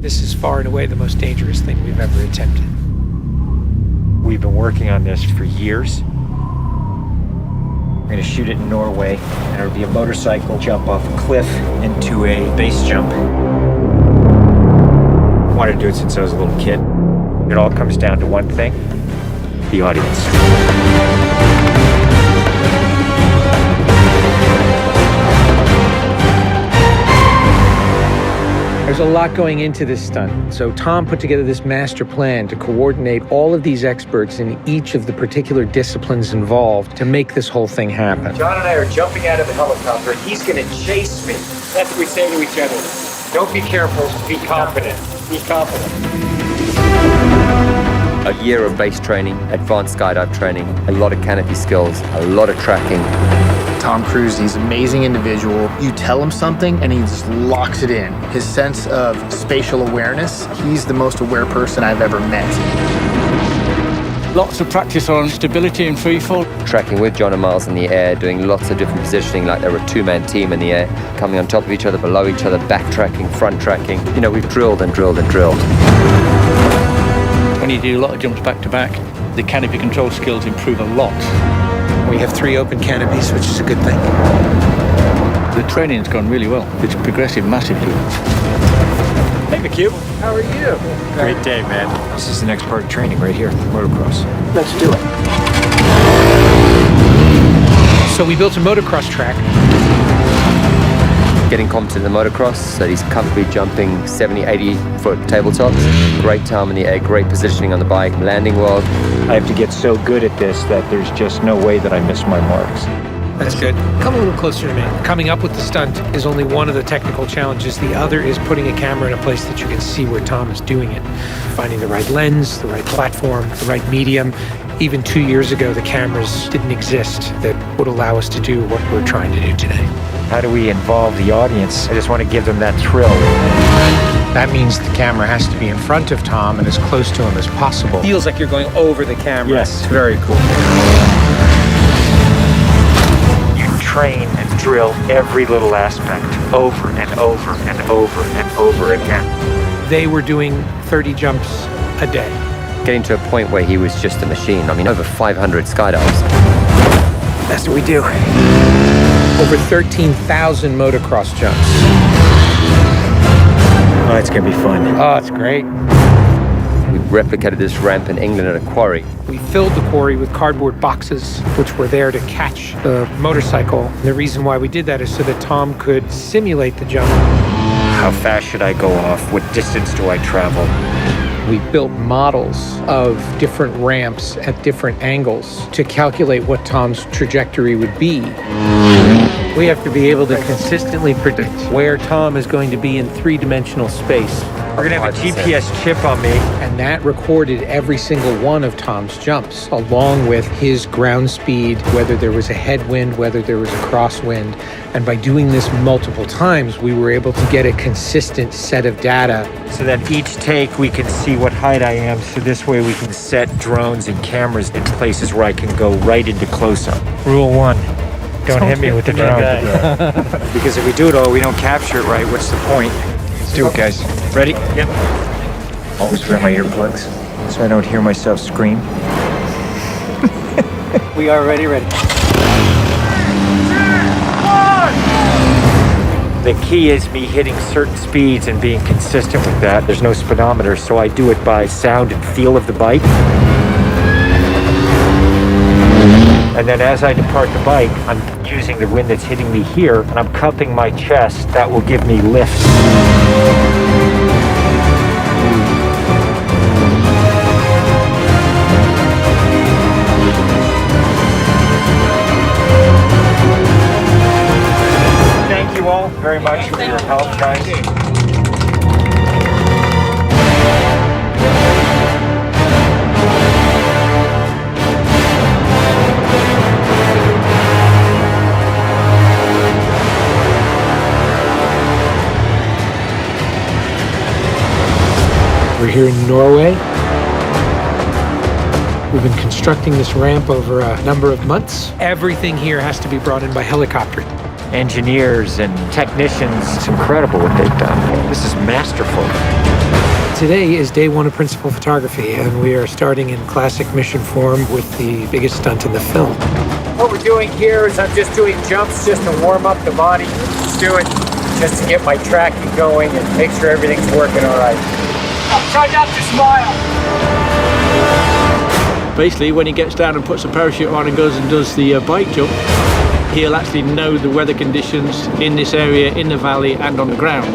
This is far and away the most dangerous thing we've ever attempted. We've been working on this for years. We're gonna shoot it in Norway, and it'll be a motorcycle jump off a cliff into a base jump. I wanted to do it since I was a little kid. It all comes down to one thing: the audience. There's a lot going into this stunt, so Tom put together this master plan to coordinate all of these experts in each of the particular disciplines involved to make this whole thing happen. John and I are jumping out of the helicopter, and he's gonna chase me. That's what we say to each other. Don't be careful, be confident. Be confident. A year of base training, advanced skydive training, a lot of canopy skills, a lot of tracking. Tom Cruise, he's an amazing individual. You tell him something and he just locks it in. His sense of spatial awareness, he's the most aware person I've ever met. Lots of practice on stability and freefall. Tracking with John and Miles in the air, doing lots of different positioning like they were a two-man team in the air, coming on top of each other, below each other, backtracking, front tracking. You know, we've drilled and drilled and drilled. When you do a lot of jumps back to back, the canopy control skills improve a lot. We have 3 open canopies, which is a good thing. The training's gone really well. It's progressive massively. Hey, McHugh. How are you? Great day, man. This is the next part of training right here, motocross. Let's do it. So we built a motocross track. Getting competent in the motocross, so he's comfortably jumping 70, 80-foot tabletops. Great time in the air, great positioning on the bike, landing well. I have to get so good at this that there's just no way that I miss my marks. That's good. Come a little closer to me. Coming up with the stunt is only one of the technical challenges. The other is putting a camera in a place that you can see where Tom is doing it. Finding the right lens, the right platform, the right medium. Even 2 years ago, the cameras didn't exist that would allow us to do what we're trying to do today. How do we involve the audience? I just want to give them that thrill. That means the camera has to be in front of Tom and as close to him as possible. Feels like you're going over the camera. Yes, very cool. You train and drill every little aspect over and over and over and over again. They were doing 30 jumps a day. Getting to a point where he was just a machine. I mean, over 500 skydives. That's what we do. Over 13,000 motocross jumps. Oh, it's gonna be fun. Oh, it's great. We replicated this ramp in England at a quarry. We filled the quarry with cardboard boxes, which were there to catch the motorcycle. And the reason why we did that is so that Tom could simulate the jump. How fast should I go off? What distance do I travel? We built models of different ramps at different angles to calculate what Tom's trajectory would be. We have to be able to consistently predict where Tom is going to be in 3-dimensional space. We're gonna have a GPS chip on me. And that recorded every single one of Tom's jumps, along with his ground speed, whether there was a headwind, whether there was a crosswind. And by doing this multiple times, we were able to get a consistent set of data. So then each take, we can see what height I am. So this way we can set drones and cameras in places where I can go right into close-up. Rule 1, don't hit me with the drone. Because if we do it all, we don't capture it right, what's the point? Let's do it, guys. Ready? Yep. Always wear my earplugs so I don't hear myself scream. We are ready. The key is me hitting certain speeds and being consistent with that. There's no speedometer, so I do it by sound and feel of the bike. And then as I depart the bike, I'm using the wind that's hitting me here, and I'm cupping my chest. That will give me lift. Thank you all very much for your help, guys. We're here in Norway. We've been constructing this ramp over a number of months. Everything here has to be brought in by helicopter. Engineers and technicians, it's incredible what they've done. This is masterful. Today is day one of principal photography, and we are starting in classic mission form with the biggest stunt in the film. What we're doing here is I'm just doing jumps just to warm up the body. Just do it just to get my tracking going and make sure everything's working all right. Try not to smile. Basically, when he gets down and puts a parachute on and goes and does the bike jump, he'll actually know the weather conditions in this area, in the valley and on the ground.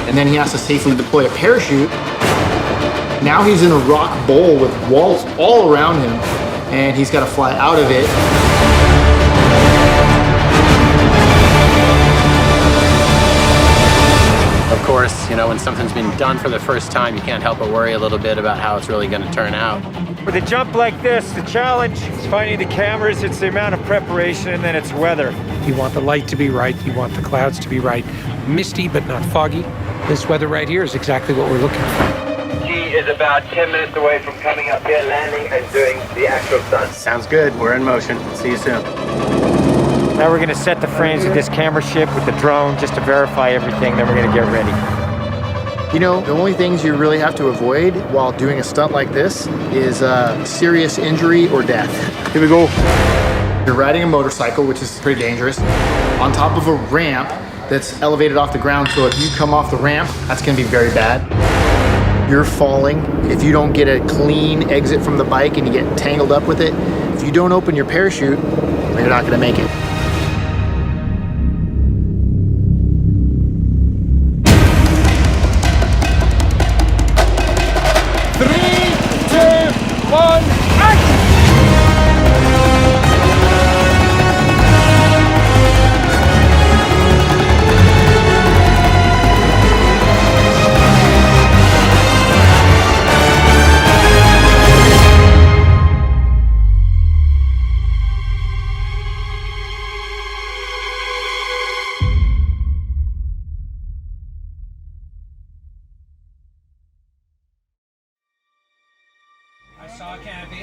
And then he has to safely deploy a parachute. Now he's in a rock bowl with walls all around him, and he's got to fly out of it. Of course, you know, when something's been done for the first time, you can't help but worry a little bit about how it's really going to turn out. With a jump like this, the challenge is finding the cameras, it's the amount of preparation, and then it's weather. You want the light to be right, you want the clouds to be right. Misty, but not foggy. This weather right here is exactly what we're looking for. He is about 10 minutes away from coming up here, landing, and doing the actual stunt. Sounds good. We're in motion. See you soon. Now we're gonna set the frames with this camera ship with the drone just to verify everything, then we're gonna get ready. You know, the only things you really have to avoid while doing a stunt like this is serious injury or death. Here we go. You're riding a motorcycle, which is pretty dangerous, on top of a ramp that's elevated off the ground, so if you come off the ramp, that's gonna be very bad. You're falling. If you don't get a clean exit from the bike and you get tangled up with it, if you don't open your parachute, you're not gonna make it.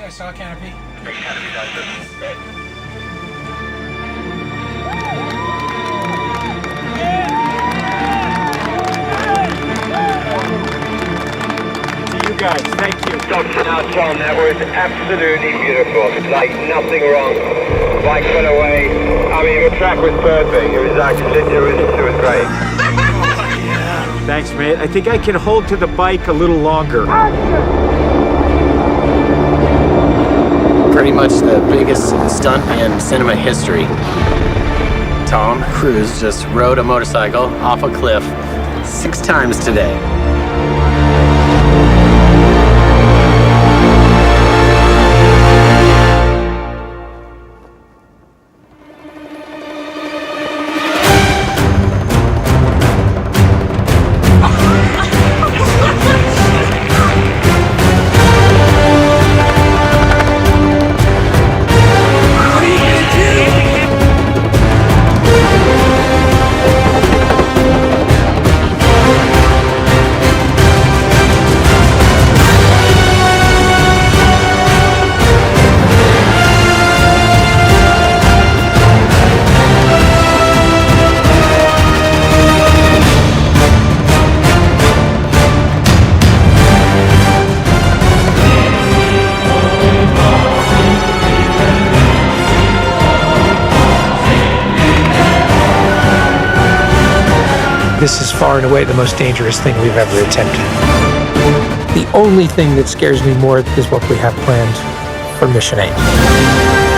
I saw a canopy. To you guys, thank you. Dr. Now, Tom, that was absolutely beautiful. Like nothing wrong. Bike went away. I mean, the track was perfect. It was actually, it was great. Thanks, mate. I think I can hold to the bike a little longer. Pretty much the biggest stunt in cinema history. Tom Cruise just rode a motorcycle off a cliff 6 times today. This is far and away the most dangerous thing we've ever attempted. The only thing that scares me more is what we have planned for Mission 8.